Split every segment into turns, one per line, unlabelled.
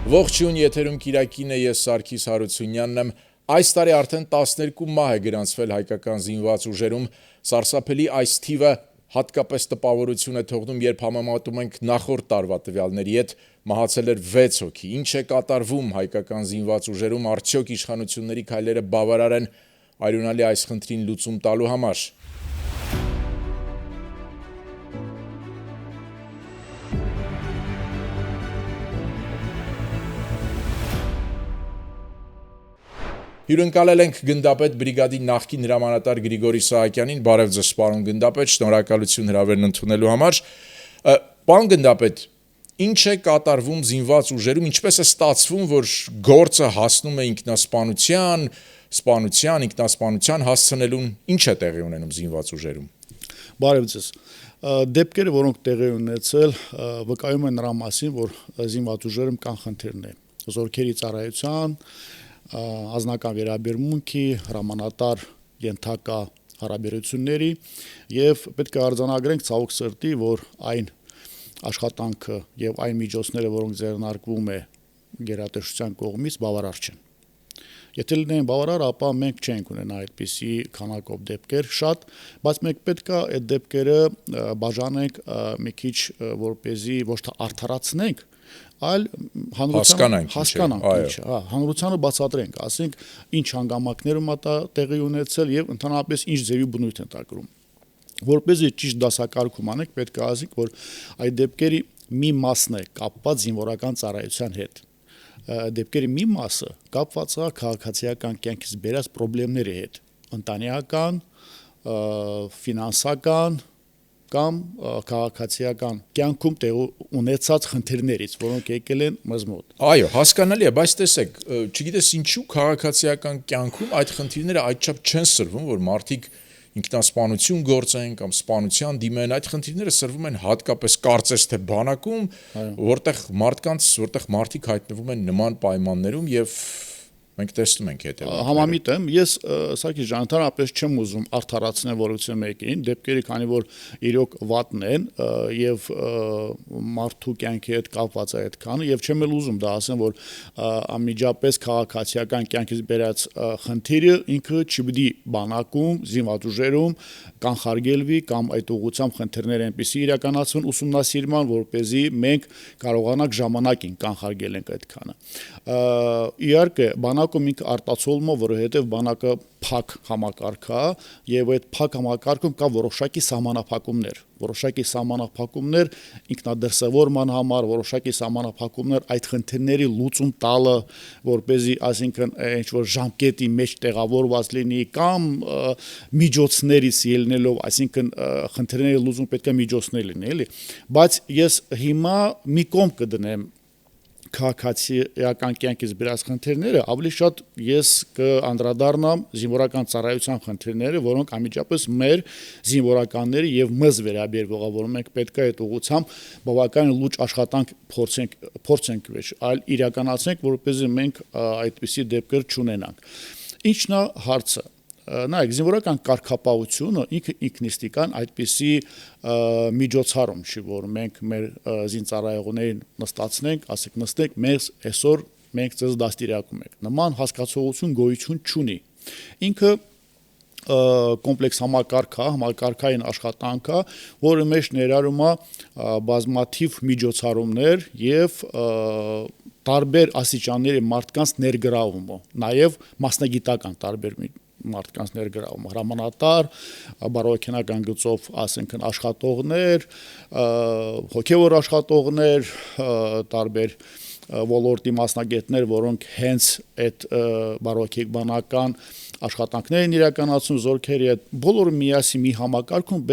Ողջույն, եթերում Կիրակին է, ես Սարգիս Հարությունյանն եմ։ Այս տարի արդեն 12 մահ է գրանցվել հայկական զինված ուժերում, սարսափելի այս թիվը հատկապես տպավորություն է թողնում, երբ համեմատում ենք նախորդ տարվա տվյալների հետ, մահացել էր 6 հոգի։ Ինչ է կատարվում հայկական զինված ուժերում, արդյոք իշխանությունների քայլերը բավարար են արյունալի այս խնդրին լուծում տալու համար։ Հյուրընկալել ենք գնդապետ բրիգադի նախկին հրամանատար Գրիգորի Սահակյանին, բարև ձեզ պարոն գնդապետ, շնորհակալություն հրավերն ընդունելու համար։ Պարոն գնդապետ, ինչ է կատարվում զինված ուժերում, ինչպես է ստացվում, որ գործը հասնում է ինքնասպանության հասցնելուն, ինչ է տեղի ունենում զինված ուժերում։
Բարև ձեզ։ Դեպքերը, որոնք տեղի ունեցել, վկայում են նրա մասին, որ զինված ուժերում կան խնդիրներ։ Զորքերի ծառայության, ազնական վերաբերմունքի, հրամանատար ենթակա հարաբերությունների եւ պետք է արձանագրենք ցավոք սրտի, որ այն աշխատանքը եւ այն միջոցները, որոնք ձեռնարկվում է գերատեսչության կողմից, բավարար չեն։ Եթե լինեն բավարար, ապա մենք չենք ունենա այդպիսի քանակով դեպքեր շատ, բայց մենք պետք է այդ դեպքերը բաժանենք մի քիչ, որպեսզի ոչ թե արդարացնենք, այլ հանրությանը բացատրենք, ասենք ինչ հանգամանքներում է տեղի ունեցել եւ ընդհանրապես ինչ ձևի բնույթ են տակրում։ Որպեսզի ճիշտ դասակարգում անենք, պետք է ասենք, որ այդ դեպքերի մի մասն է կապված զինվորական ծառայության հետ։ Դեպքերի մի մասը կապված է քաղաքացիական կյանքից բերած խնդիրների հետ, ընտանեկան, ֆինանսական կամ քաղաքացիական կյանքում տեղ ունեցած խնդիրներից, որոնք եկել են մեզ մոտ։
Այո, հասկանալի է, բայց տեսեք, չգիտես ինչու քաղաքացիական կյանքում այդ խնդիրները այդչափ չեն սրվում, որ մարդիկ ինքնասպանություն գործեն կամ սպանության դիմեն, այդ խնդիրները սրվում են հատկապես կարծես թե բանակում, որտեղ մարդիկ հայտնվում են նման պայմաններում եւ մենք տեսնում ենք հետևանքները։
Համամիտ եմ, ես Սարգիս ջան, ընդհանրապես չեմ ուզում արդարացնել որևէ մեկին, դեպքերը քանի որ իրոք վատն են եւ մարդու կյանքի հետ կապված է այդքանը եւ չեմ էլ ուզում դա ասեմ, որ անմիջապես քաղաքացիական կյանքից բերած խնդիրը ինքը չպիտի բանակում, զինված ուժերում կանխարգելվի կամ այդ ուղղությամբ խնդիրներ այնպեսի իրականացվեն ուսումնասիրման, որպեսզի մենք կարողանանք ժամանակին կանխարգելենք այդքանը։ Իհարկե բանակում ինքը արտացոլում է, որովհետև բանակը փակ համակարգ է եւ այդ փակ համակարգում կա որոշակի սահմանափակումներ ինքնադրսևորման համար, որոշակի սահմանափակումներ այդ խնդիրների լուծում տալը, որպեսզի այսինքն ինչ որ ժամկետի մեջ տեղավորված լինի կամ միջոցներից ելնելով, այսինքն խնդիրների լուծում պետք է միջոցներ լինի, էլի, բայց ես հիմա մի կողմ կդնեմ քաղաքացիական կյանքից բերած խնդիրները, ավելի շատ ես կանդրադառնամ զինվորական ծառայության խնդիրները, որոնք անմիջապես մեր զինվորականների եւ մեզ վերաբերվող, որ մենք պետք է այդ ուղղությամբ բավական լուրջ աշխատանք փորձենք այլ իրականացնենք, որպեսզի մենք այդպիսի դեպքեր չունենանք։ Ինչն է հարցը։ Նայեք, զինվորական կարգապահությունը ինքնիստիկան այդպիսի միջոցառում չի, որ մենք մեր զինծառայողներին նստացնենք, ասենք նստեք, այսօր մենք ձեզ դաստիարակում ենք։ Նման հասկացողություն գոյություն չունի։ Ինքը կոմպլեքս համակարգային աշխատանք է, որը մեջ ներառում է բազմաթիվ միջոցառումներ եւ տարբեր աստիճանների մարդկանց ներգրավումը, նաեւ մասնագիտական տարբեր մարդկանց ներգրավումը, հրամանատար, բարոյականական գծով, ասենք աշխատողներ, հոգեվոր աշխատողներ, տարբեր ոլորտի մասնագետներ, որոնք հենց այդ բարոյականական աշխատանքներ են իրականացնում զորքերի հետ, բոլորը միասին մի համակարգում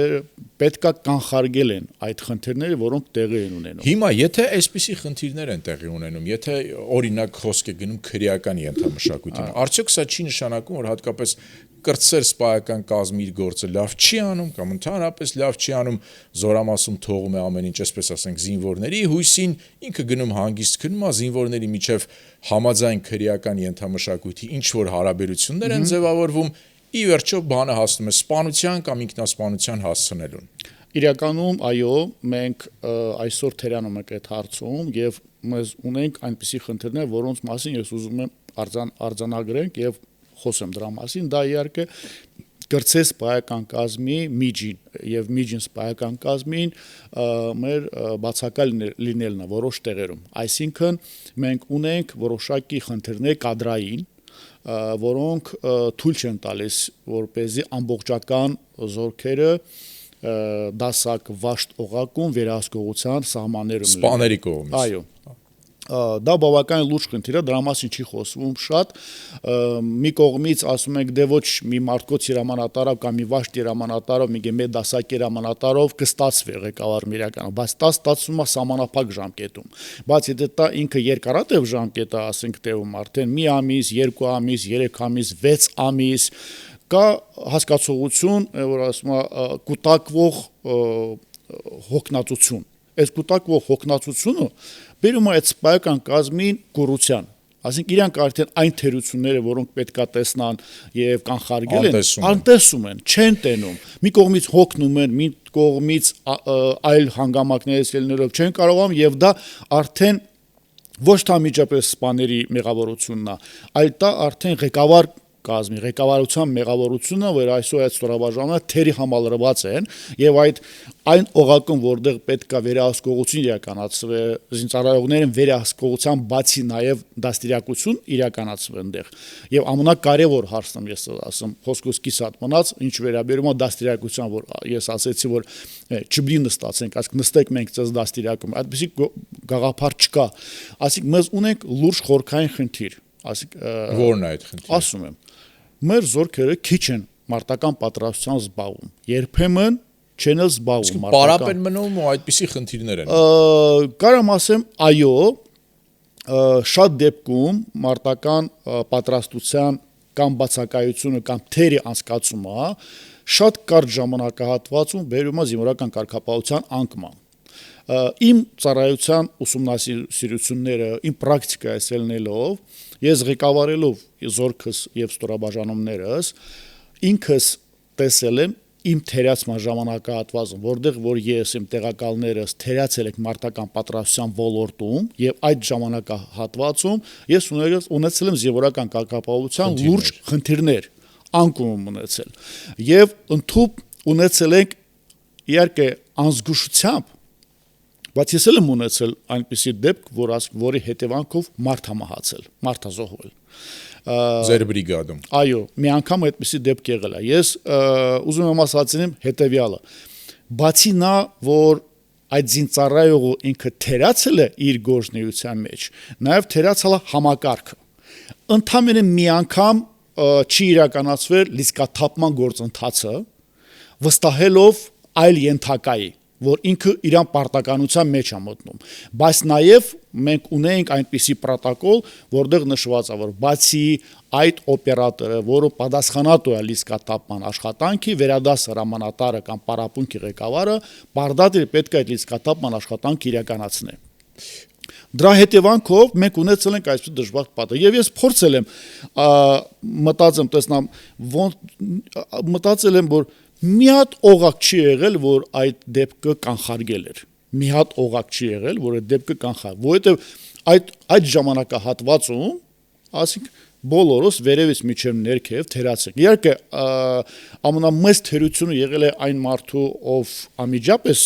պետքա կանխարգել են այդ խնդիրները, որոնք տեղի են ունենում։
Հիմա եթե այսպիսի խնդիրներ են տեղի ունենում, եթե օրինակ խոսք է գնում քրեական ենթամշակույթին, արդյոք սա չի նշանակում, որ հատկապես կրտսեր սպայական կազմի իր գործը լավ չի անում կամ ընդհանրապես լավ չի անում, զորամասում թողում է ամեն ինչ, այսպես ասենք, զինվորների հույսին, ինքը գնում հանգիստ քնում է, զինվորների միջև համաձայն քրեական ենթամշակույթի ինչ որ հարաբերություններ են ձևավորվում, ի վերջո բանը հասնում է սպանության կամ ինքնասպանության հասցնելուն։
իրականում այո, մենք այսօր թերանում ենք այդ հարցում եւ մեզ ունենք այնպիսի խնդիրներ, որոնց մասին ես ուզում եմ արձանագրենք եւ խոսեմ դրա մասին, դա իհարկե կրծե սպայական կազմի միջին եւ միջին սպայական կազմին մեր բացակայ լինելն է որոշ տեղերում, այսինքն մենք ունենք որոշակի խնդիրներ կադրային, որոնք թույլ չեն տալիս, որպեսզի ամբողջական զորքերը դասակ վաշտ օղակում վերահսկողության սահմաններում
սպաների կողմից։
Այո։ Դա բավականին լուրջ խնդիր է, դրա մասին չի խոսվում շատ, մի կողմից ասում ենք դե ոչ մի մարդկոց հրամանատարով կամ մի վաշտ հրամանատարով, մի գեմե դասակի հրամանատարով կստացվի ղեկավարում իրականում, բայց դա ստացվում է սահմանափակ ժամկետում, բայց եթե դա ինքը երկարատև ժամկետ է, ասենք տևում արդեն մի ամիս, 2 ամիս, 3 ամիս, 6 ամիս, կա հասկացողություն, որ ասում է կուտակվող հոգնածություն, այս կուտակվող հոգնածությունը բերում է այդ սպայական կազմին գոռության, ասենք իրանք արդեն այն թերությունները, որոնք պետքա տեսնան եւ կանխարգել են, անտեսում են, չեն տենում, մի կողմից հոգնում են, մի կողմից այլ հանգամանքներից ելնելով չեն կարողանում եւ դա արդեն ոչ թե միջապես սպաների մեղավորությունն է, այլ դա արդեն ղեկավար կազմի ղեկավարության մեղավորությունը, որ այսօր այդ ստորաբաժանումը թերի համալրված են եւ այն օղակում, որտեղ պետք է վերահսկողություն իրականացվի, զինծառայողներին վերահսկողության բացի նաեւ դաստիարակություն իրականացվի այնտեղ։ Եվ ամենակարևոր հարցն եմ ես ասում, խոսքս կիսատ մնաց, ինչ վերաբերում է դաստիարակության, որ ես ասեցի, որ չբի նստացենք, ասենք նստեք մենք ձեզ դաստիարակում, այդպեսի գաղափար չկա։ Ասենք մենք ունենք լուրջ խորքային խնդիր, ասենք
որն է այդ խնդիրը։
Ասում եմ մեր զորքերը քիչ են մարտական պատրաստության զբաղվում, երբեմն չեն զբաղվում
մարտական։ Պարապ են մնում ու այդպիսի խնդիրներ են։
Կարամ ասեմ, այո, շատ դեպքում մարտական պատրաստության կամ բացակայությունը կամ թերի անցկացումը շատ կարճ ժամանակահատվածում բերում է զինվորական կարգապահության անկման։ Իմ ծառայության ուսումնասիրությունները, իմ պրակտիկայից ելնելով, ես ղեկավարելով զորքս եւ ստորաբաժանումներս ինքս տեսել եմ իմ թերացման ժամանակահատվածում, որտեղ որ ես իմ տեղակալներս թերացել եք մարտական պատրաստության ոլորտում եւ այդ ժամանակահատվածում ես ունեցել եմ զինվորական կարգապահության լուրջ խնդիրներ, անկում ունեցել եւ ընդհուպ ունեցել ենք իհարկե անզգուշությամբ, բայց ես եմ ունեցել այնպիսի դեպք, որի հետևանքով մարդ համահացել, մարդ զոհվել։
Ձեր բրիգադում։
Այո, մի անգամ այդպիսի դեպք եղել է։ Ես ուզում եմ ասացնեմ հետևյալը։ Բացի նա, որ այդ զինծառայողը ինքը թերացել է իր գործունեության մեջ, նաև թերացել է համակարգը։ Ընդամենը մի անգամ չի իրականացվել լիցքաթափման գործընթացը, վստահելով այլ ենթակայի, որ ինքը իրան պարտականության մեջ է մտնում, բայց նաև մենք ունենք այնպիսի պրոտոկոլ, որտեղ նշված է, որ բացի այդ օպերատորը, որը պատասխանատու է լիցքաթափման աշխատանքի, վերադաս հրամանատարը կամ պարապմունքի ղեկավարը, պարտադիր պետք է այդ լիցքաթափման աշխատանքը իրականացնի։ Դրա հետևանքով մենք ունեցել ենք այսպես դժվար պատը եւ ես փորձել եմ մտածեմ, տեսնամ, մտածել եմ, որ մի հատ օղակ չի եղել, որ այդ դեպքը կանխարգել էր։ Մի հատ օղակ չի եղել, որ այդ դեպքը կանխարգել, որովհետեւ այդ ժամանակահատվածում, ասենք բոլորս վերևից միջև ներքև թերացեք։ Իհարկե, ամենամեծ թերությունը եղել է այն մարդու, ով անմիջապես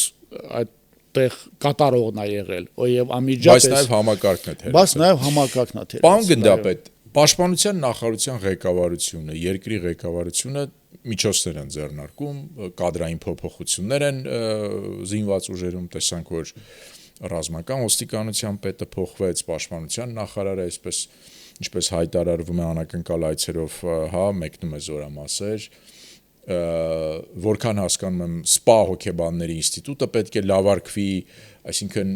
այդտեղ կատարողն է եղել, եւ անմիջապես
բայց նաև համակարգն է թերացել։
Բայց նաև համակարգն է թերացել։
Պարոն գնդապետ, Պաշտպանության նախարարության ղեկավարությունը, երկրի ղեկավարությունը միջոցներ են ձեռնարկում, կադրային փոփոխություններ են զինված ուժերում, տեսանք, որ ռազմական ոստիկանության պետը փոխվեց, պաշտպանության նախարարը այսպես ինչպես հայտարարվում է անակնկալ այցերով, հա, մեկնում է զորամասեր, որքան հասկանում եմ, սպա հոգեբանների ինստիտուտը պետք է լավարկվի, այսինքն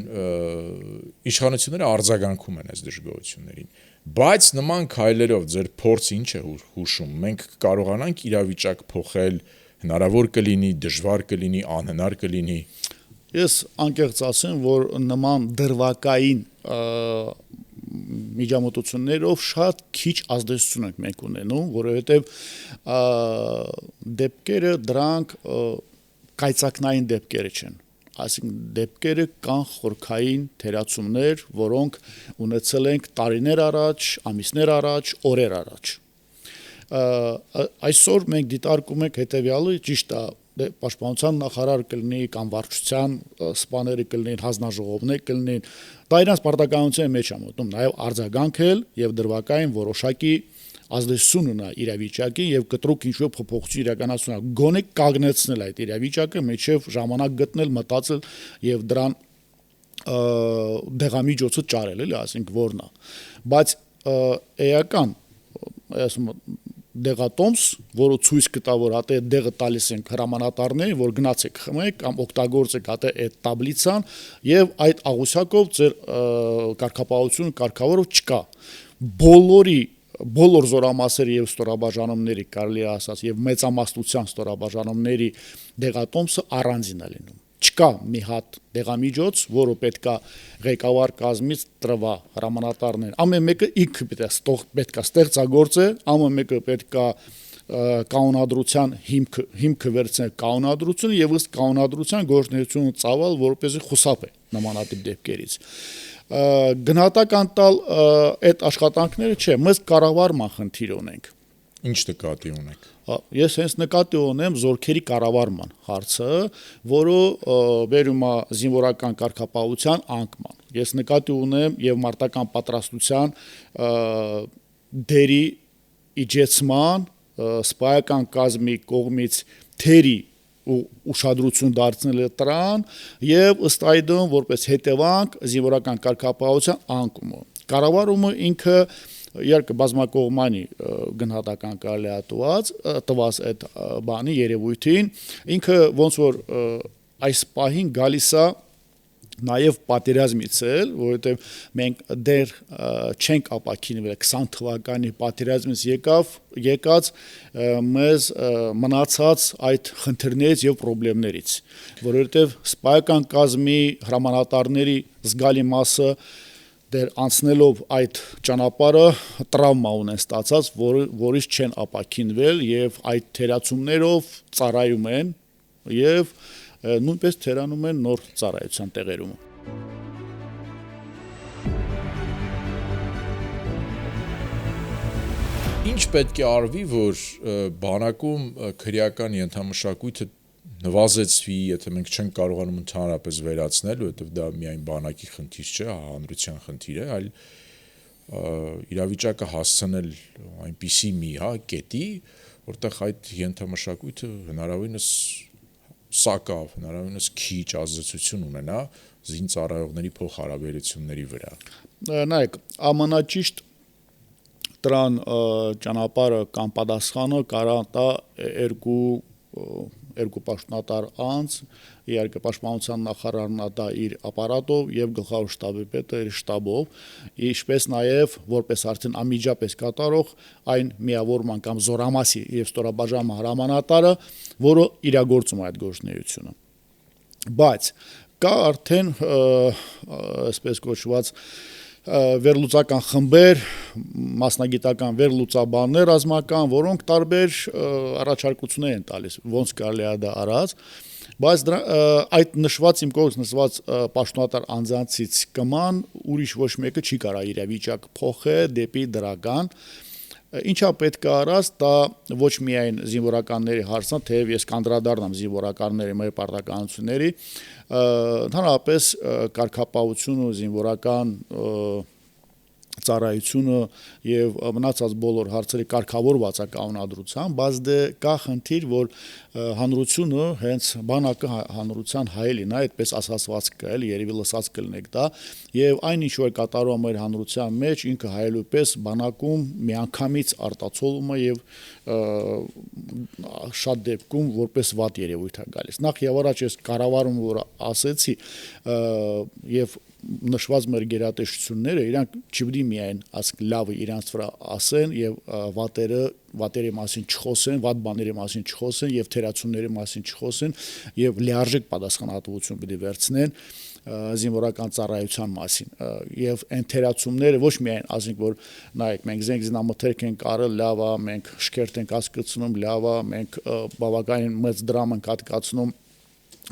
իշխանությունները արձագանքում են այս դժգոհություններին, բայց նման քայլերով ձեր փորձը ինչ է հուշում, մենք կարողանանք իրավիճակ փոխել, հնարավոր կլինի, դժվար կլինի, անհնար կլինի։
Ես անկեղծ ասեմ, որ նման դրվակային միջամտություններով շատ քիչ ազդեցություն ենք մենք ունենում, որովհետև դեպքերը դրանք կայծակնային դեպքերը չեն։ Այսինքն դեպքերը կան խորքային թերացումներ, որոնք ունեցել ենք տարիներ առաջ, ամիսներ առաջ, օրեր առաջ։ Այսօր մենք դիտարկում ենք հետևյալը, ճիշտ է, պաշտպանության նախարար կլինի կամ վարչության սպաները կլինեն, հանձնաժողովներ կլինեն, դա իրանց պարտականության մեջ է մտնում, նաև արձագանքել եւ դրվագային որոշակի ազդեցություն ունենա իրավիճակին եւ կտրուկ ինչ-որ փոփոխություն իրականացնել, գոնե կանգնեցնել այդ իրավիճակը, մեջև ժամանակ գտնել, մտածել եւ դրան դեղամիջոցը ճարել, էլի, ասենք որն է։ Բայց էական, ասում դեղատոմս, որը ցույց կտա, որ հատե դեղը տալիս են հրամանատարներին, որ գնացեք խմեք կամ օգտագործեք հատե այդ տաբլիցան եւ այդ աղուսակով ձեր կարգապահությունը կարգավորով չկա։ Բոլոր զորամասերի եւ ստորաբաժանումների կարելի է ասած եւ մեծամասնության ստորաբաժանումների դեղատոմսը առանձին է լինում։ Չկա մի հատ դեղամիջոց, որը պետքա ղեկավար կազմից տրվա հրամանատարներին։ Ամեն մեկը ինքը պետքա ստեղծագործե, ամեն մեկը պետքա կանոնադրության հիմքը վերցնել կանոնադրությունը եւ ըստ կանոնադրության գործունեությունը ծավալ, որպեսզի խուսափե նմանատիպ դեպքերից։ Գնահատական տալ այդ աշխատանքները չէ, մեզ կառավարման խնդիր ունենք։
Ինչ նկատի ունեք։
Ես հենց նկատի ունեմ զորքերի կառավարման հարցը, որը բերում է զինվորական կարգապահության անկման։ Ես նկատի ունեմ եւ մարտական պատրաստության դերի իջեցման, սպայական կազմի կողմից թերի ու ուշադրություն դարձնել դրան եւ ըստ այդմ որպես հետևանք զինվորական կարգապահության անկումը։ Կառավարումը ինքը իհարկե բազմակողմանի գնահատական կարելի է տված այդ բանի երևույթին, ինքը ոնց որ այս պահին գալիս է նաև պատերազմից էլ, որովհետև մենք դեռ չենք ապաքինվել 20 թվականի պատերազմից եկած մեզ մնացած այդ խնդիրներից եւ խնդիրներից, որովհետև սպայական կազմի հրամանատարների զգալի մասը դեր անցնելով այդ ճանապարհը տրավմա ունեն ստացած, որից չեն ապաքինվել եւ այդ թերացումներով ծառայում են եւ նույնպես թերանում են նոր ծառայության տեղերում։
Ինչ պետք է արվի, որ բանակում քրեական ենթամշակույթը նվազեցվի, եթե մենք չենք կարողանում ընդհանրապես վերացնել, որովհետև դա միայն բանակի խնդիր չէ, հանրության խնդիր է, այլ իրավիճակը հասցնել այնպիսի մի կետի, որտեղ այդ ենթամշակույթը հնարավորինս սակավ, հնարավորինս քիչ ազդեցություն ունենա զինծառայողների փոխհարաբերությունների վրա։
Նայեք, ամենաճիշտ դրան ճանապարհը կամ պատասխանը կարա տա երկու պաշտոնատար անձ, իհարկե պաշտպանության նախարարն դա իր ապարատով եւ գլխավոր շտաբի պետը իր շտաբով, ինչպես նաեւ որպես արդեն անմիջապես կատարող այն միավորման կամ զորամասի եւ ստորաբաժանման հրամանատարը, որը իրագործում է այդ գործունեությունը։ Բայց կա արդեն այսպես կոչված վերլուծական խմբեր, մասնագիտական վերլուծաբաններ ռազմական, որոնք տարբեր առաջարկություններ են տալիս, ոնց կարելի է դա արած, բայց այդ նշված իմ կողմից նշված պաշտոնատար անձանցից կման ուրիշ ոչ մեկը չի կարող իրավիճակ փոխել դեպի դրական։ Ինչա պետք է արած, դա ոչ միայն զինվորականների հարցն է, թեև ես կանդրադառնամ զինվորականների մեր պարտականությունների, ընդհանրապես կարգապահությունը, զինվորական ծառայությունը եւ մնացած բոլոր հարցերի կարգավորված է կանոնադրությամբ, բայց դե կա խնդիր, որ հանրությունը հենց բանակը հանրության հայելին է, այդպես ասացված կա, էլի երևի լսած կլինեք դա, եւ այն ինչ որ կատարում մեր հանրության մեջ ինքը հայելու պես բանակում միանգամից արտացոլում է եւ շատ դեպքում որպես վատ երևույթ է գալիս։ Նախ եւ առաջ ես կառավարումը որ ասեցի եւ նշված մեր գերատեսչությունները իրանք չպետք է միայն ասք լավը իրանց վրա ասեն եւ վատերի մասին չխոսեն, վատ բաների մասին չխոսեն եւ թերացումների մասին չխոսեն եւ լիարժեք պատասխանատվություն պետք է վերցնեն զինվորական ծառայության մասին եւ այն թերացումները ոչ միայն ասենք որ նայեք մենք զենքզինամթերք ենք արել լավ է, մենք շքերթ ենք հասկացնում լավ է, մենք բավականին մեծ դրամ ենք հատկացնում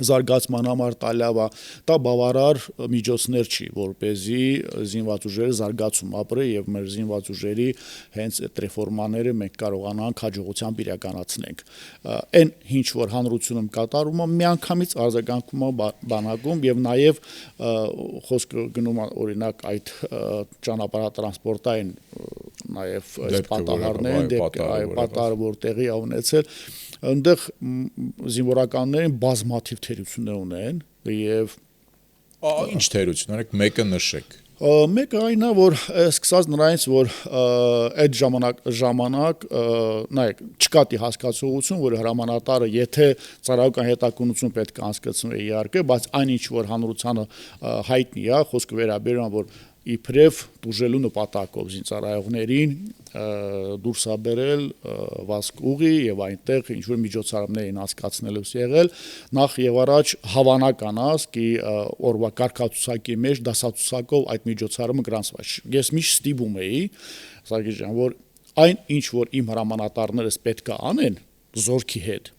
զարգացման համար տալավ է, դա բավարար միջոցներ չի, որպեսզի զինված ուժերը զարգացում ապրի եւ մեր զինված ուժերի հենց այդ ռեֆորմաները մենք կարողանանք հաջողությամբ իրականացնենք։ Այն ինչ որ հանրությունում կատարում է, միանգամից արձագանքում է բանակում եւ նաեւ խոսքը գնում է օրինակ այդ ճանապարհատրանսպորտային նաեւ պատահարներն, պատահարը որ տեղի ունեցել, այնտեղ զինվորականներին բազմաթիվ թերություններ ունեն եւ
ինչ թերություն ունեք, մեկը նշեք։
Մեկը այն է, որ սկսած նրանից, որ այդ ժամանակ նայեք, չկա հասկացողություն, որ հրամանատարը եթե ծառայական հետաքննություն պետք է անցկացնի իհարկե, բայց այնինչ որ հանրությանը հայտնի է, խոսքը վերաբերում է, որ իբրև դուժելու նպատակով զինծառայողներին դուրս է բերել վազք ուղի եւ այնտեղ ինչ որ միջոցառումներ անցկացնելուց եղել նախ եւ առաջ հավանական է կի օրվա կարգացուցակի մեջ դասացուցակով այդ միջոցառումը գրանցված։ Ես միշտ ստիպում էի Սարգիս ջան, որ այն ինչ որ իմ հրամանատարներս պետք է անեն զորքի հետ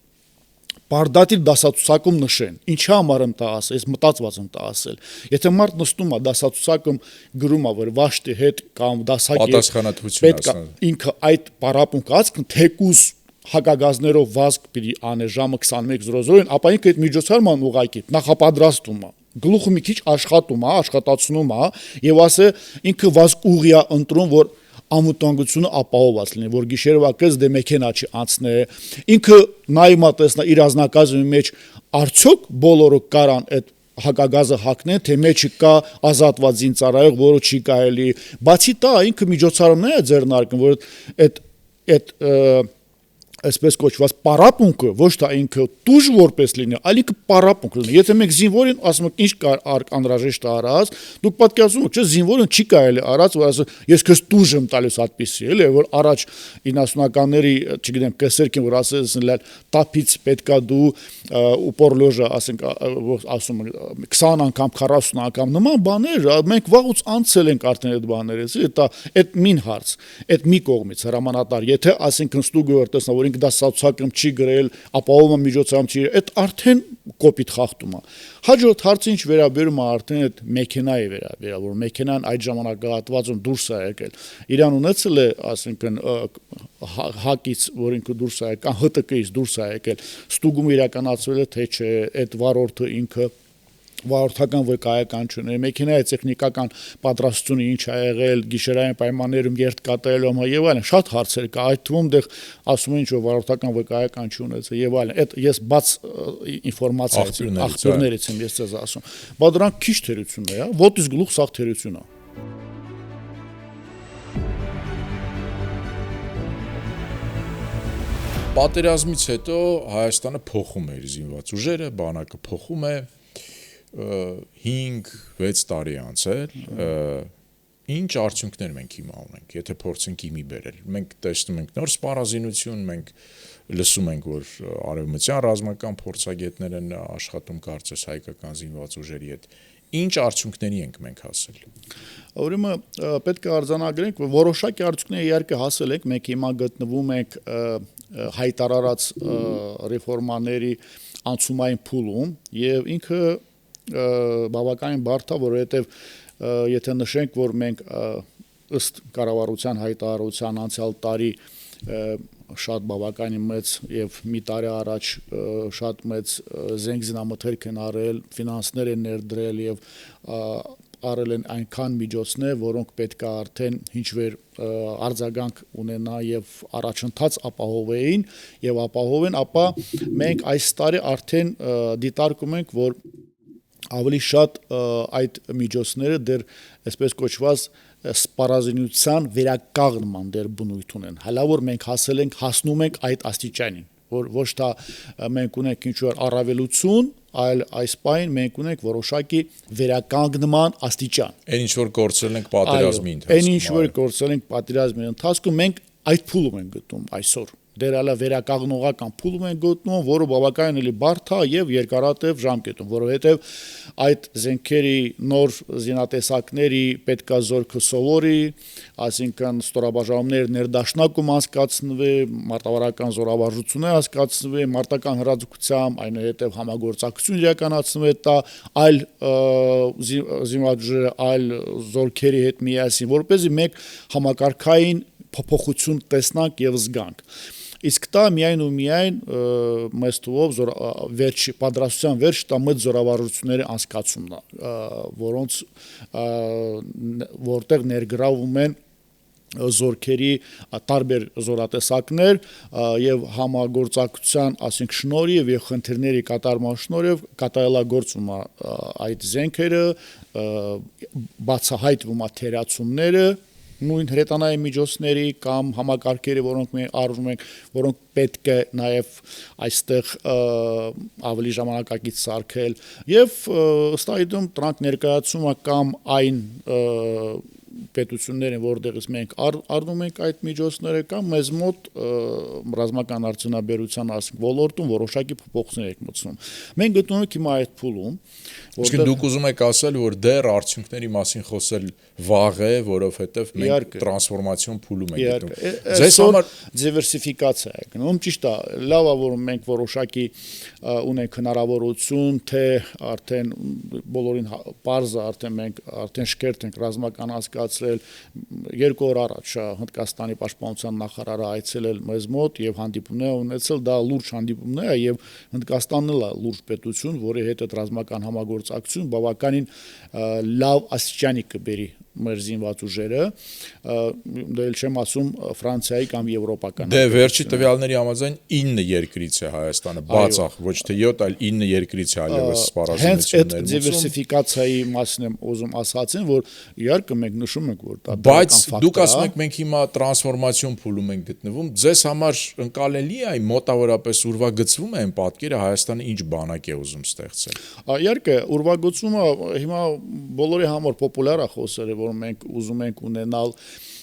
Բարդատիր դասացուցակում նշեն, ինչի համար եմ դա ասել, ես մտածված եմ դա ասել։ Եթե մարդ նստում է դասացուցակում գրում է, որ վաշտի հետ կամ դասակի պետք է ինքը այդ պարապմունք ասկն թեկուզ հակագազներով վազք պիտի անը ժամը 21:00-ին, ապա ինքը այդ միջոցառման ուղակի նախապատրաստում է։ Գլուխը մի քիչ աշխատում է, աշխատացնում է եւ ասե ինքը վազք ուղի է ընտրում, որ ամուտանգությունը ապահովված լինի, որ գիշերվա կես դե մեքենա չի անցնե, ինքը նայում է տեսնա իր ազնագազի մեջ արդյոք բոլորը կարան այդ հակագազը հակնեն, թե մեջը կա ազատված զինծառայող, որը չի կարելի, բացի դա ինքը միջոցառումներ է ձեռնարկում, որ այդ այսպես կոչված պարապմունքը ոչ թե ինքը տուժ որպես լինի, այլ ինքը պարապմունք լինի։ Եթե մենք զինվորին ասում ենք ինչ կար անհրաժեշտ արած, դուք պատկերացնում եք, չէ, զինվորին չի կարելի արած, որ ասում ես քեզ տուժ եմ տալիս այդպեսի, էլի, որ առաջ 90-ականների, չգիտեմ, կեսերքին որ ասել տապից պետքա դու ուպորլոժը, ասենք, ասում 20 անգամ, 40 անգամ նման բաներ, մենք վաղուց անցել ենք արդեն այդ բաներից, այդ մին հարց, այդ մի կողմից հրամանատար, եթե ասենք ստուգը որ տեսնա որ դասացուցակում չի գրել, ապահովում միջոցառում չի, այդ արդեն կոպիտ խախտում է։ Հաջորդ հարցը ինչ վերաբերում է արդեն այդ մեքենայի վերաբերյալ, որ մեքենան այդ ժամանակահատվածում դուրս է եկել։ Իրան ունեցել է, ասենք, հակից, որ ինքը դուրս է եկել, ՀՏԿ-ից դուրս է եկել, ստուգումը իրականացվել է, թե չէ, այդ վարորդը ինքը վարորդական վկայական չունի, մեքենայի տեխնիկական պատրաստությունը ինչ ա եղել, գիշերային պայմաններում երթ կատարելու եւ այլն, շատ հարցեր կա, այդ թվում դեռ ասում են ինչ որ վարորդական վկայական չունեցել եւ այլն, այդ ես բաց ինֆորմացիա աղբյուրներից եմ ես ցեզ ասում, բայց դրանք քիչ թերություններ է, ոտից գլուխ սաղ թերություն է։
Պատերազմից հետո Հայաստանը փոխում է իր զինված ուժերը, բանակը փոխում է 5-6 տարի անցել, ինչ արդյունքներ մենք հիմա ունենք, եթե փորձենք իմի բերել։ Մենք տեսնում ենք նոր սպառազինություն, մենք լսում ենք, որ արևմտյան ռազմական փորձագետներ են աշխատում կարծես հայկական զինված ուժերի հետ։ Ինչ արդյունքների ենք մենք հասել։
Ուրեմն պետք է արձանագրենք, որ որոշակի արդյունքներ իհարկե հասել ենք, մենք հիմա գտնվում ենք հայտարարած ռեֆորմաների անցումային փուլում եւ ինքը բավականին բարդ է, որովհետեւ եթե նշենք, որ մենք ըստ կառավարության հայտարարության անցյալ տարի շատ բավականին մեծ եւ մի տարի առաջ շատ մեծ զենքզինամթերք են արել, ֆինանսներ են ներդրել եւ արել են այնքան միջոցներ, որոնք պետք է արդեն ինչ-որ արձագանք ունենա եւ առաջընթաց ապահովեին եւ ապահովեն, ապա մենք այս տարի արդեն դիտարկում ենք, որ ավելի շատ այդ միջոցները դեռ այսպես կոչված սպառազինության վերականգնման դեռ բնույթ ունեն։ Հələ որ մենք հասնում ենք այդ աստիճանին, որ ոչ թե մենք ունենք ինչ-որ առավելություն, այլ այս պայն մենք ունենք որոշակի վերականգնման աստիճան։
Այն ինչ որ կորցրել ենք պատերազմի ընթացքում։
Այն ինչ որ կորցրել ենք պատերազմի ընթացքում մենք այդ փուլում ենք գտնում այսօր։ դեր հələ վերականգնողական փուլում են գտնում, որը բավականին էլի բարդ է եւ երկարատև ժամկետում, որովհետեւ այդ զենքերի նոր զինատեսակների պետքա զորքը սովորի, այսինքն ստորաբաժանումներ ներդաշնակում անցկացնվի, մարտավարական զորավարժություններ անցկացնվի, մարտական հրաձգությամբ, այնուհետև համագործակցություն իրականացնվի դա այլ զինված այլ զորքերի հետ միասին, որպեսզի մենք համակարգային փոփոխություն տեսնանք եւ զգանք։ Իսկ դա միայն ու միայն մեծ թվով վերջի պատրաստության վերջ դա մեծ զորավարժությունների անցկացումն է, որոնց որտեղ ներգրավում են զորքերի տարբեր զորատեսակներ եւ համագործակցության, ասենք շնորհիվ եւ խնդիրների կատարման շնորհիվ կատարելագործում է այդ զենքերը, բացահայտվում է թերացումները նույն հրետանային միջոցների կամ համակարգերի, որոնք մենք արվում ենք, որոնք պետք է նաև այստեղ ավելի ժամանակակից սարքել եւ ըստ այդմ դրանք ներկայացում է կամ այն պետությունները, որտեղից մենք առնում ենք այդ միջոցները կամ մեզ մոտ ռազմական արդյունաբերության ասենք ոլորտում որոշակի փոփոխություններ եք մտցնում։ Մենք գտնվում ենք հիմա այդ փուլում,
որտեղ դուք ուզում եք ասել, որ դեռ արդյունքների մասին խոսել վաղ է, որովհետև մենք տրանսֆորմացիոն փուլում ենք գտնվում։
Ձեզ համար դիվերսիֆիկացիա է գնում, ճիշտ է, լավ է, որ մենք որոշակի ունենք հնարավորություն, թե արդեն բոլորին պարզ է, արդեն մենք արդեն շքերթ ենք ռազմական հասկացրել 2 օր առաջ Հնդկաստանի պաշտպանության նախարարը այցելել մեզ մոտ եւ հանդիպումներ ունեցել, դա լուրջ հանդիպումներ է եւ Հնդկաստանն էլ է լուրջ պետություն, որի հետ ռազմական համագործակցություն բավականին լավ աստիճանի կբերի մեր զինված ուժերը, դա էլ չեմ ասում Ֆրանսիայի կամ եվրոպական։
Դե վերջի տվյալների համաձայն 9 երկրից է Հայաստանը, բացախ, ոչ թե 7, այլ 9 երկրից է այլևս սպառազինություններ։
Հենց այդ դիվերսիֆիկացիայի մասին եմ ուզում ասացին, որ իհարկե մենք նշում ենք, որ դա
բայց դուք ասում եք մենք հիմա տրանսֆորմացիոն փուլում ենք գտնվում, ձեզ համար ընկալելի է այն մոտավորապես ուրվագծվում է այն պատկերը Հայաստանը ինչ բանակ է ուզում ստեղծել։
Իհարկե, ուրվագծումը հիմա բոլորի համար պոպուլյար է խոսել, որ մենք ուզում ենք ունենալ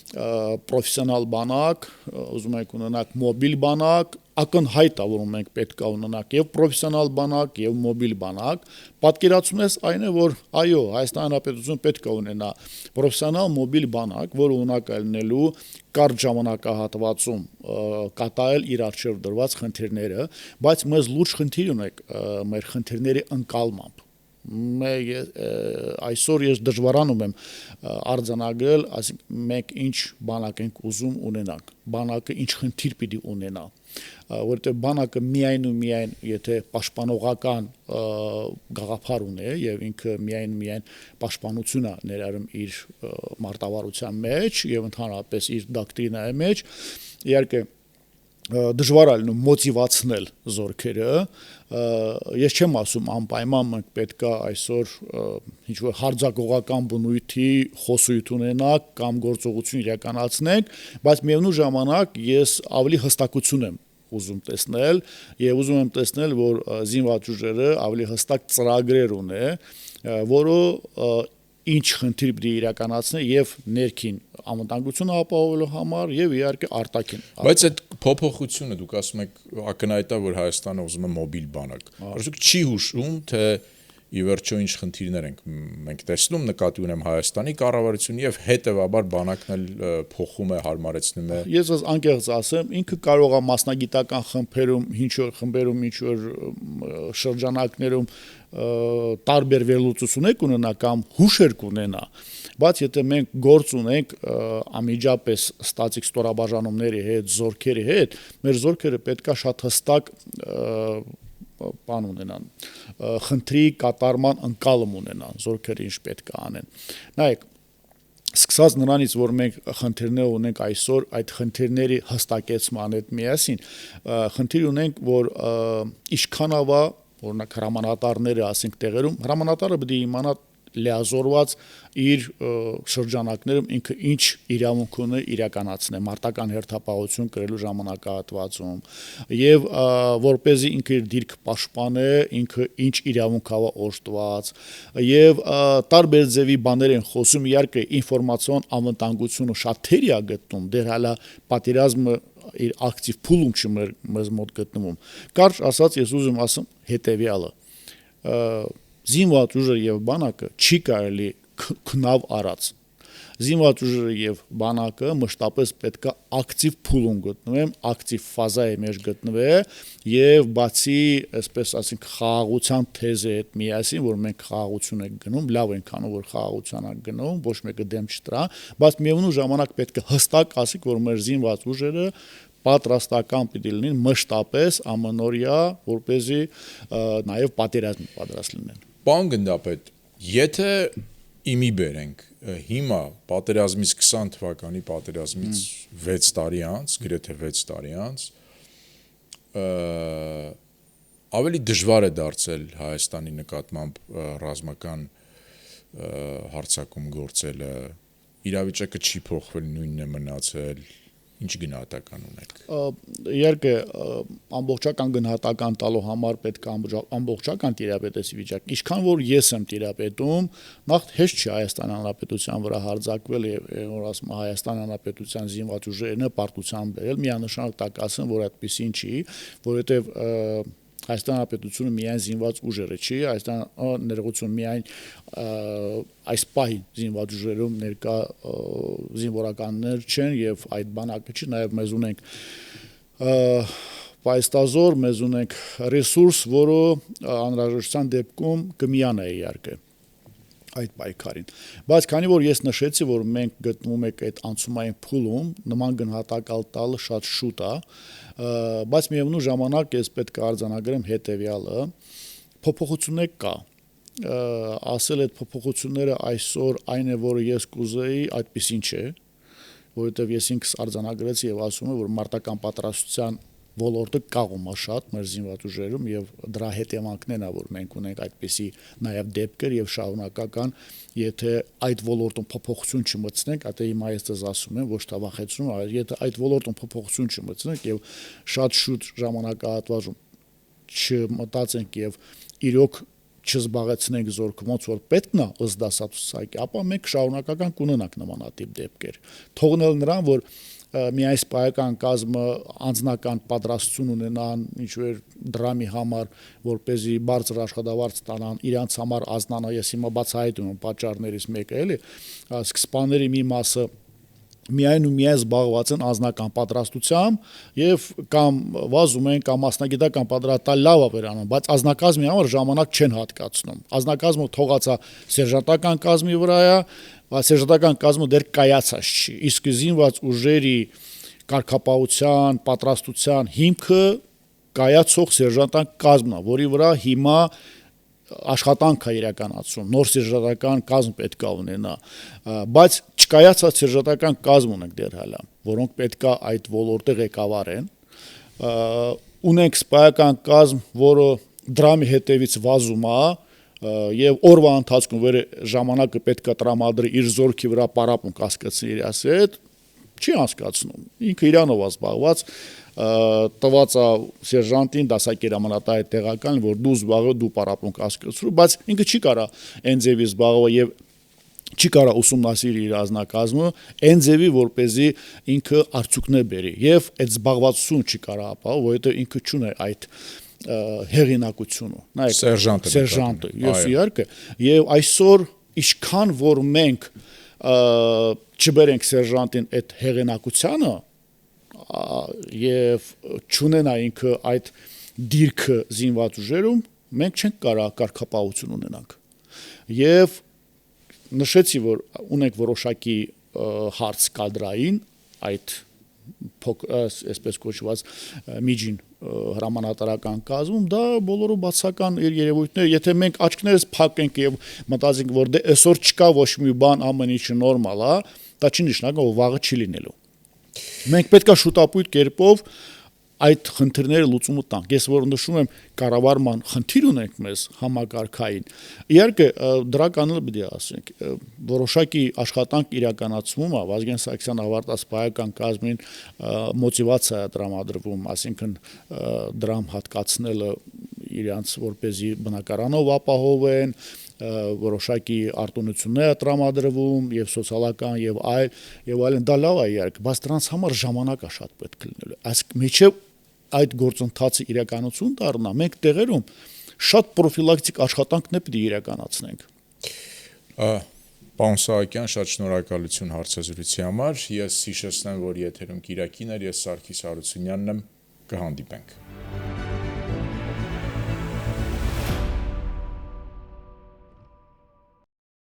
պրոֆեսիոնալ բանակ, ուզում ենք ունենալ մոբիլ բանակ, ակնհայտ է, որ մենք պետք է ունենանք եւ պրոֆեսիոնալ բանակ եւ մոբիլ բանակ, պատկերացումն է այն է, որ այո, Հայաստան Հանրապետությունը պետք է ունենա պրոֆեսիոնալ մոբիլ բանակ, որը ունակ է լինելու կարճ ժամանակահատվածում կատարել իր առջև դրված խնդիրները, բայց մեզ լուրջ խնդիր ունենք մեր խնդիրների ընկալմամբ։ Այսօր ես դժվարանում եմ արձանագրել, այսինքն մենք ինչ բանակ ենք ուզում ունենանք, բանակը ինչ խնդիր պիտի ունենա, որովհետև բանակը միայն ու միայն եթե պաշտպանողական գաղափար ունի եւ ինքը միայն պաշտպանություն է ներառում իր մարտավարության մեջ եւ ընդհանրապես իր դոկտրինայի մեջ, իհարկե դժվար է լինում մոտիվացնել զորքերը, ես չեմ ասում անպայման մենք պետք է այսօր ինչ-որ հարձակողական բնույթի խոսույթ ունենանք կամ գործողություն իրականացնենք, բայց միևնույն ժամանակ ես ավելի հստակություն եմ ուզում տեսնել եւ ուզում եմ տեսնել, որ զինված ուժերը ավելի հստակ ծրագրեր ունի, որը ինչ խնդիր պիտի իրականացնի եւ ներքին անվտանգությունը ապահովելու համար եւ իհարկե արտաքին։
Բայց այդ փոփոխությունը դուք ասում եք ակնհայտ է, որ Հայաստանը ուզում է մոբիլ բանակ։ Արդյոք չի հուշում, թե ի վերջո ինչ խնդիրներ ենք մենք տեսնում, նկատի ունեմ Հայաստանի կառավարությունը եւ հետեւաբար բանակն էլ փոխում է, հարմարեցնում է։
Ես անկեղծ ասեմ, ինքը կարող է մասնագիտական խմբերում, ինչ-որ շրջանակներում տարբեր վերլուծություններ ունենա կամ հուշեր ունենա, բայց եթե մենք գործ ունենք անմիջապես ստատիկ ստորաբաժանումների հետ, զորքերի հետ, մեր զորքերը պետքա շատ հստակ բան ունենան, խնդրի կատարման ընկալում ունենան, զորքերը ինչ պետք է անեն։ Նայեք, սկսած նրանից, որ մենք խնդիրներ ունենք այսօր, այդ խնդիրների հստակեցման հետ միասին, խնդիր ունենք, որ ինչքանավա, օրինակ հրամանատարները, ասենք տեղերում, հրամանատարը պետք է իմանա լիազորված իր շրջանակներում ինքը ինչ իրավունք ունի իրականացնել մարտական հերթապահություն կրելու ժամանակահատվածում եւ որպեսզի ինքը իր դիրքը պաշտպանի, ինքը ինչ իրավունք ա օժտված եւ տարբեր ձևի բաներ են խոսում, իհարկե ինֆորմացիոն անվտանգությունը շատ թերի է գտնում, դեռ հələ պատերազմը իր ակտիվ փուլում չի մեզ մոտ գտնվում։ Կարճ ասած, ես ուզում ասեմ հետեւյալը. զինված ուժերը եւ բանակը չի կարելի քնավ արած։ Զինված ուժերը եւ բանակը մշտապես պետք է ակտիվ փուլում գտնվեն, ակտիվ ֆազայի մեջ գտնվեն եւ բացի, այսպես ասենք, խաղաղության թեզի հետ միասին, որ մենք խաղաղություն ենք գնում, լավ ենք անում, որ խաղաղության ենք գնում, ոչ մեկը դեմ չտրա, բայց միևնույն ժամանակ պետք է հստակ ասենք, որ մեր զինված ուժերը պատրաստական պիտի լինեն մշտապես ամենօրյա, որպեսզի նաեւ պատերազմի պատրաստ լինեն։
Պարոն գնդապետ, եթե իմի բերենք հիմա պատերազմից 20 թվականի պատերազմից 6 տարի անց, գրեթե 6 տարի անց, ավելի դժվար է դարձել Հայաստանի նկատմամբ ռազմական հարձակում գործելը, իրավիճակը չի փոխվել, նույնն է մնացել, ինչ գնահատական ունեք։
Իհարկե ամբողջական գնահատական տալու համար պետք է ամբողջական տիրապետեցի վիճակ։ Ինչքան որ ես եմ տիրապետում, նախ հեշտ չի Հայաստան Հանրապետության վրա հարձակվել եւ որ ասում Հայաստան Հանրապետության զինված ուժերն պարտության բերել, միանշանակ տակ ասեմ, որ այդպեսին չի, որովհետեւ Հայաստան Հանրապետությունը միայն զինված ուժերը չի, Հայաստան ներողություն միայն այս պահի զինված ուժերում ներկա զինվորականներ չեն եւ այդ բանակը չի, նաեւ մեզ ունենք պայստազոր, մեզ ունենք ռեսուրս, որը անհրաժեշտության դեպքում կմիանա իհարկե այդ պայքարին։ Բայց քանի որ ես նշեցի, որ մենք գտնվում ենք այդ անցումային փուլում, նման գնահատակալ տալը շատ շուտ է, բայց միևնույն ժամանակ ես պետք է արձանագրեմ հետեւյալը, փոփոխություններ կա։ Ասել այդ փոփոխությունները այսօր այն է, որը ես կուզեի, այդպեսին չէ, որովհետեւ ես ինքս արձանագրեցի եւ ասում եմ, որ մարտական պատրաստության ոլորտը կաղում է շատ մեր զինված ուժերում եւ դրա հետևանքներն է, որ մենք ունենք այդպիսի նաեւ դեպքեր եւ շարունակական, եթե այդ ոլորտում փոփոխություն չմտցնենք, այդտե հիմա ես դες ասում եմ, ոչ թե վախեցնում, այլ եթե այդ ոլորտում փոփոխություն չմտցնենք եւ շատ շուտ ժամանակահատվածում չմտածենք եւ իրոք չզբաղեցնենք զորքը ոնց որ պետքն է ըստ դասացուցակի, ապա մենք շարունակական կունենանք նմանատիպ դեպքեր։ Թողնել նրան, որ մի այս պայական կազմը անձնական պատրաստություն ունենան ինչ-որ դրամի համար, որպեսզի բարձր աշխատավարձ ստանան, իրանց համար ազնանա, ես հիմա բացահայտում եմ պատճառներից մեկը, էլի, սկզբանների մի մասը միայն ու միայն զբաղված են անձնական պատրաստությամբ եւ կամ վազում են կամ մասնագիտական պատրաստալ լավ է վերանում, բայց անձնակազմի համար ժամանակ չեն հատկացնում։ Անձնակազմը թողածա սերժանտական կազմի վրա է, բայց սերժանտական կազմը դեռ կայացած չի։ Իսկ զինված ուժերի կարգապահության, պատրաստության հիմքը կայացող սերժանտական կազմն է, որի վրա հիմա աշխատանք է իրականացում, նոր սերժանտական կազմ պետք է ունենա, բայց չկայացած սերժանտական կազմ ունենք դեռ հալա, որոնք պետք է այդ ոլորտը ղեկավարեն, ունենք սպայական կազմ, որը դրամի հետևից վազում է եւ օրվա ընթացքում վեր ժամանակը պետք է տրամադրի իր զորքի վրա պարապմունք հասկացնի իր ասետ, չի հասկացնում, ինքը իրանով է զբաղված, տված է սերժանտին, դասակեր ամանատայ տեղական, որ դու զբաղվի, դու պարապմունք հասկացրու, բայց ինքը չի կարա այն ձևի զբաղվի եւ չի կարա ուսումնասիրի իր ազնագազմը, այն ձևի, որպեսզի ինքը արդյունքներ բերի եւ այդ զբաղվածություն չի կարա ապահով, որովհետեւ ինքը չունի այդ հեղինակությունը, նայեք սերժանտը, ես իհարկե, եւ այսօր ինչքան որ մենք չբերենք սերժանտին այդ հեղինակությանը եւ չունենա ինքը այդ դիրքը զինված ուժերում, մենք չենք կարա կարգապահություն ունենանք։ Եվ նշեցի, որ ունենք որոշակի հարց կադրային այդ այսպես կոչված միջին հրամանատարական կազմում, դա բոլորը բացական երևույթներ, եթե մենք աչքներս փակենք եւ մտածենք, որ դե այսօր չկա ոչ մի բան, ամեն ինչը նորմալ է, դա չի նշանակում, որ վաղը չի լինելու։ Մենք պետք է շուտապույտ կերպով այդ խնդիրները լուծումը տանք։ Ես որ նշում եմ կառավարման խնդիր ունենք մեզ համակարգային։ Իհարկե դրականը պիտի ասենք, որոշակի աշխատանք իրականացվում է, Վազգեն Սարգսյան ավարտած պայական կազմին մոտիվացիա տրամադրվում, այսինքն դրամ հատկացնելը իրանց որպեսզի բնակարանով ապահովեն, որոշակի արտոնություններ տրամադրվում եւ սոցիալական եւ այլն դա լավ է իհարկե, բայց դրանց համար ժամանակ է շատ պետք լինելու։ Այսինքն միջև այդ գործընթացը իրականություն դառնա, մենք տեղերում շատ պրոֆիլակտիկ աշխատանքներ պետք է իրականացնենք։
Պարոն Սահակյան, շատ շնորհակալություն հարցազրույցի համար։ Ես հիշեցնեմ, որ եթերում Կիրակին էր, ես Սարգիս Հարությունյանն եմ, կհանդիպենք։